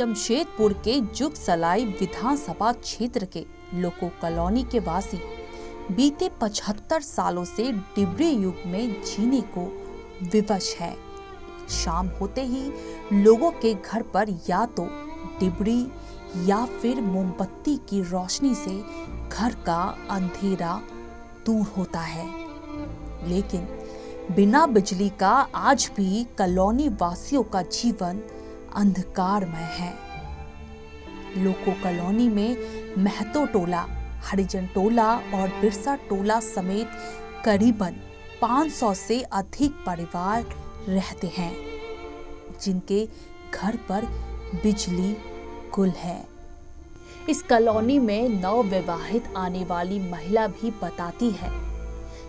जमशेदपुर के जुगसलाई विधानसभा क्षेत्र के लोको कॉलोनी के वासी बीते 75 सालों से डिबरी युग में जीने को विवश है। शाम होते ही लोगों के घर पर या तो डिबरी या फिर मोमबत्ती की रोशनी से घर का अंधेरा दूर होता है, लेकिन बिना बिजली का आज भी कॉलोनी वासियों का जीवन अंधकारमय है। लोको कॉलोनी में महतो टोला, हरिजन टोला और बिरसा टोला समेत करीबन 500 से अधिक परिवार रहते हैं, जिनके घर पर बिजली गुल है। इस कॉलोनी में नवविवाहित आने वाली महिला भी बताती है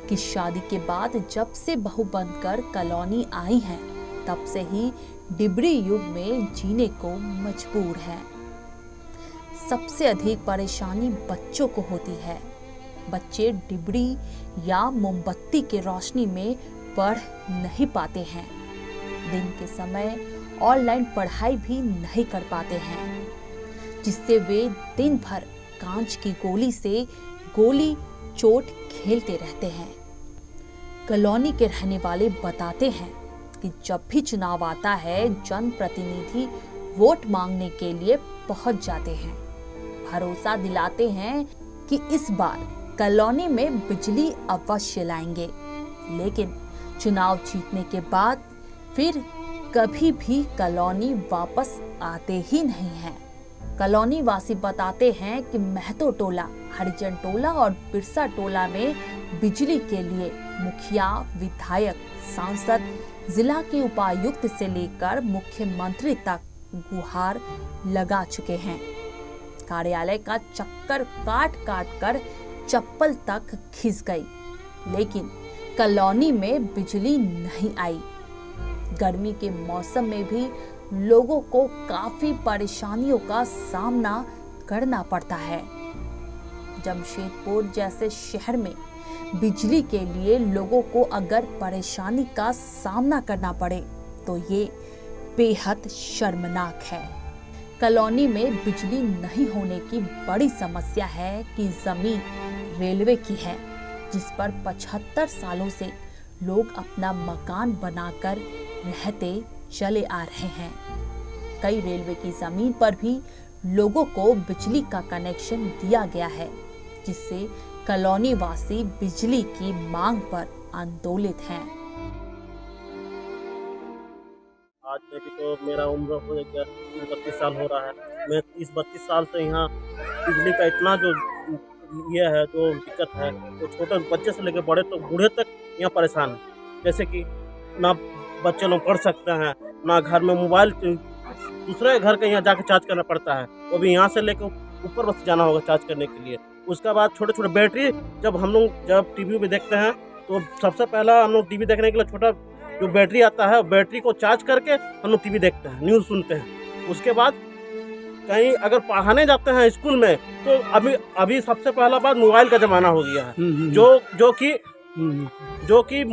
कि शादी के बाद जब से बहू बनकर कॉलोनी आई हैं, तब से ही डिबरी युग में जीने को मजबूर है। सबसे अधिक परेशानी बच्चों को होती है। बच्चे डिबरी या मोमबत्ती के रोशनी में पढ़ नहीं पाते हैं। दिन के समय ऑनलाइन पढ़ाई भी नहीं कर पाते हैं, जिससे वे दिन भर कांच की गोली से गोली चोट खेलते रहते हैं। कॉलोनी के रहने वाले बताते हैं कि जब भी चुनाव आता है, जनप्रतिनिधि वोट मांगने के लिए पहुंच जाते हैं। भरोसा दिलाते हैं कि इस बार कॉलोनी में बिजली अवश्य लाएंगे, लेकिन चुनाव जीतने के बाद फिर कभी भी कॉलोनी वापस आते ही नहीं हैं। कॉलोनी वासी बताते हैं कि महतो टोला, हरिजन टोला और बिरसा टोला में बिजली के लिए मुखिया, विधायक, सांसद, जिला के उपायुक्त से लेकर मुख्यमंत्री तक गुहार लगा चुके हैं। कार्यालय का चक्कर काट काट कर चप्पल तक खिस गई, लेकिन कॉलोनी में बिजली नहीं आई। गर्मी के मौसम में भी लोगों को काफी परेशानियों का सामना करना पड़ता है। जमशेदपुर जैसे शहर में बिजली के लिए लोगों को अगर परेशानी का सामना करना पड़े तो ये बेहद शर्मनाक है। कॉलोनी में बिजली नहीं होने की बड़ी समस्या है कि जमीन रेलवे की है, जिस पर 75 सालों से लोग अपना मकान बनाकर रहते चले आ रहे हैं। कई रेलवे की जमीन पर भी लोगों को बिजली का कनेक्शन दिया गया है, जिससे कॉलोनी वासी बिजली की मांग पर आंदोलित हैं। आज में भी तो मेरा उम्र हो गया 32 साल हो रहा है। मैं 30-32 साल से यहाँ बिजली का इतना जो ये है, जो दिक्कत है, तो छोटे बच्चे से लेकर बड़े तो बूढ़े तक यहाँ परेशान है। जैसे कि ना बच्चे लोग पढ़ सकते हैं, ना घर में मोबाइल दूसरे घर के यहाँ जाकर चार्ज करना पड़ता है, वो भी यहाँ से लेकर ऊपर बस जाना होगा चार्ज करने के लिए। उसके बाद छोटे छोटे बैटरी, जब टीवी में देखते हैं तो सबसे पहला हम लोग टीवी देखने के लिए छोटा जो बैटरी आता है, बैटरी को चार्ज करके हम लोग टीवी देखते हैं, न्यूज़ सुनते हैं। उसके बाद कहीं अगर पढ़ाने जाते हैं स्कूल में, तो अभी सबसे पहला बात मोबाइल का ज़माना हो गया है, जो कि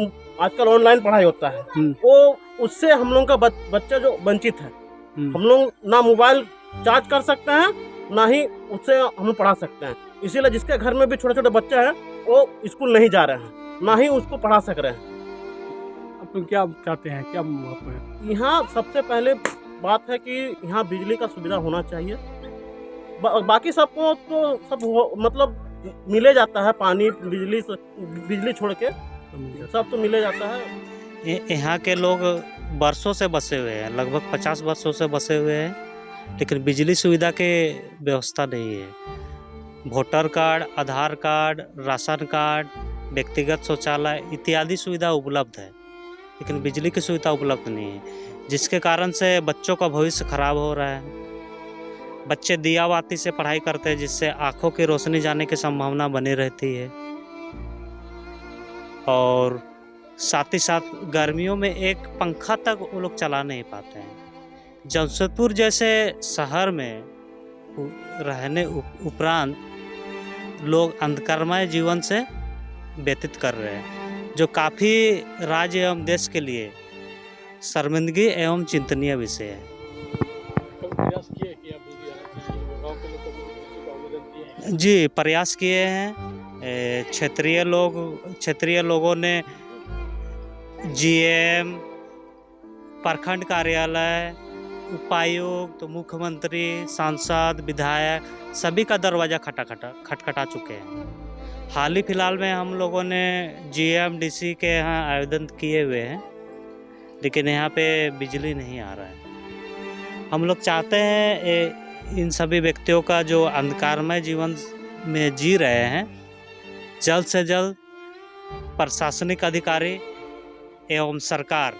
आजकल ऑनलाइन पढ़ाई होता है, वो उससे हम लोग का बच्चा जो वंचित है। हम लोग ना मोबाइल चार्ज कर सकते हैं, ना ही उससे हम पढ़ा सकते हैं। इसीलिए जिसके घर में भी छोटे छोटे बच्चे हैं, वो स्कूल नहीं जा रहे हैं, ना ही उसको पढ़ा सक रहे हैं। अब तुम क्या चाहते हैं, क्या यहाँ सबसे पहले बात है कि यहाँ बिजली का सुविधा होना चाहिए। बाकी सबको तो सब मतलब मिले जाता है, पानी बिजली छोड़ के सब तो मिले जाता है। यहाँ के लोग बरसों से बसे हुए हैं, लगभग 50 वर्षों से बसे हुए हैं, लेकिन बिजली सुविधा के व्यवस्था नहीं है। वोटर कार्ड, आधार कार्ड, राशन कार्ड, व्यक्तिगत शौचालय इत्यादि सुविधा उपलब्ध है, लेकिन बिजली की सुविधा उपलब्ध नहीं है, जिसके कारण से बच्चों का भविष्य खराब हो रहा है। बच्चे दिया बाती से पढ़ाई करते हैं, जिससे आंखों की रोशनी जाने की संभावना बनी रहती है। और साथ ही साथ गर्मियों में एक पंखा तक वो लोग चला नहीं पाते हैं। जमशेदपुर जैसे शहर में रहने उपरांत लोग अंधकारमय जीवन से व्यतीत कर रहे हैं, जो काफ़ी राज्य एवं देश के लिए शर्मिंदगी एवं चिंतनीय विषय है। प्रयास किए जी प्रयास किए हैं। क्षेत्रीय लोगों ने जीएम, प्रखंड कार्यालय, उपायुक्त, मुख्यमंत्री, सांसद, विधायक सभी का दरवाज़ा खटखटा चुके हैं। हाल ही फिलहाल में हम लोगों ने जीएम, डीसी के यहाँ आवेदन किए हुए हैं, लेकिन यहाँ पे बिजली नहीं आ रहा है। हम लोग चाहते हैं इन सभी व्यक्तियों का जो अंधकारमय जीवन में जी रहे हैं, जल्द से जल्द प्रशासनिक अधिकारी एवं सरकार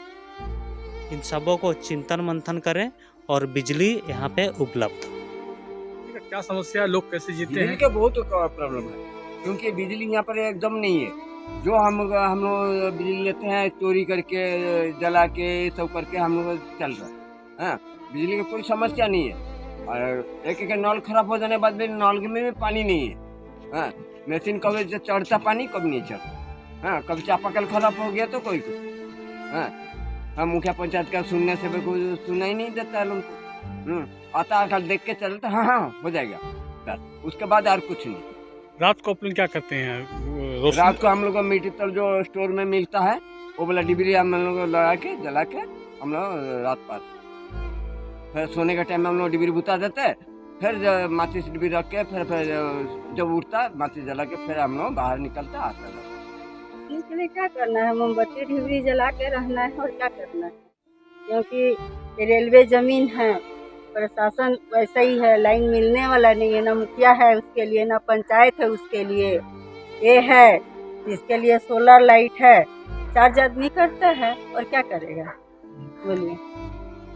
इन सबों को चिंतन मंथन करें और बिजली यहाँ पे उपलब्ध हो। क्या समस्या है, लोग कैसे जीते बिजली हैं? का बहुत प्रॉब्लम है, क्योंकि बिजली यहाँ पर एकदम नहीं है। जो हम लोग बिजली लेते हैं चोरी करके, जला के, सब करके हम लोग चल रहा है। हाँ, बिजली की कोई समस्या नहीं है। और एक नल खराब हो जाने के बाद भी नल में भी पानी नहीं है। हाँ, मशीन कभी चढ़ता पानी कभी नहीं चढ़ता। हाँ, कभी चापाकल खराब हो गया तो कोई कुछ। हाँ, हम मुखिया पंचायत का सुनने से भी कोई सुना ही नहीं देता है लोगों को। आता कल देख के चलता, हाँ हो जाएगा बस, उसके बाद और कुछ नहीं। रात को अपन क्या करते हैं? रोशनी- रात को हम लोग को मिट्टी तल जो स्टोर में मिलता है वो वाला डिबरी हम लोग लगा के जला के हम लोग रात पास, फिर सोने के टाइम में हम लोग डिबरी बुता देते हैं। फिर माचिस डिबरी रख के फिर जब उठता माचिस जला के फिर हम लोग बाहर निकलता आता है। इसके लिए क्या करना है, मोमबत्ती डिबरी जला के रहना है और क्या करना है, क्योंकि रेलवे ज़मीन है, प्रशासन वैसा ही है, लाइन मिलने वाला नहीं है, ना मुखिया है उसके लिए, ना पंचायत है उसके लिए। ये है इसके लिए सोलर लाइट है, चार्ज आदमी करता है और क्या करेगा बोलिए।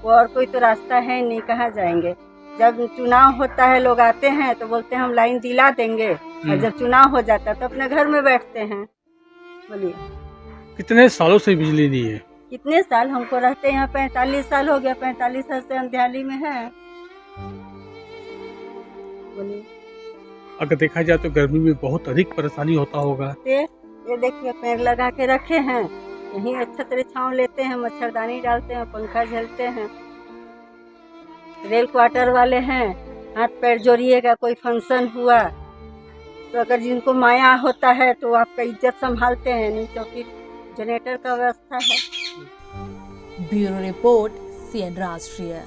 वो और कोई तो रास्ता है नहीं, कहाँ जाएंगे। जब चुनाव होता है लोग आते हैं तो बोलते हैं हम लाइन दिला देंगे, और जब चुनाव हो जाता है तो अपने घर में बैठते हैं। बोलिए कितने सालों से बिजली नहीं है? कितने साल हमको रहते यहाँ, 45 साल हो गया। 45 साल से अंधेरी में है। बोलिए अगर देखा जाए तो गर्मी में बहुत अधिक परेशानी होता होगा। ये देखिए पेड़ लगा के रखे हैं, यहीं अच्छा तरह छांव लेते हैं, मच्छरदानी डालते हैं, पंखा झलते हैं। रेल क्वार्टर वाले हैं, हाथ पैर जोड़िएगा, कोई फंक्शन हुआ तो अगर जिनको माया होता है तो आपका इज्जत संभालते हैं, नहीं तो फिर जनरेटर का व्यवस्था है। ब्यूरो रिपोर्ट, CN राष्ट्रीय।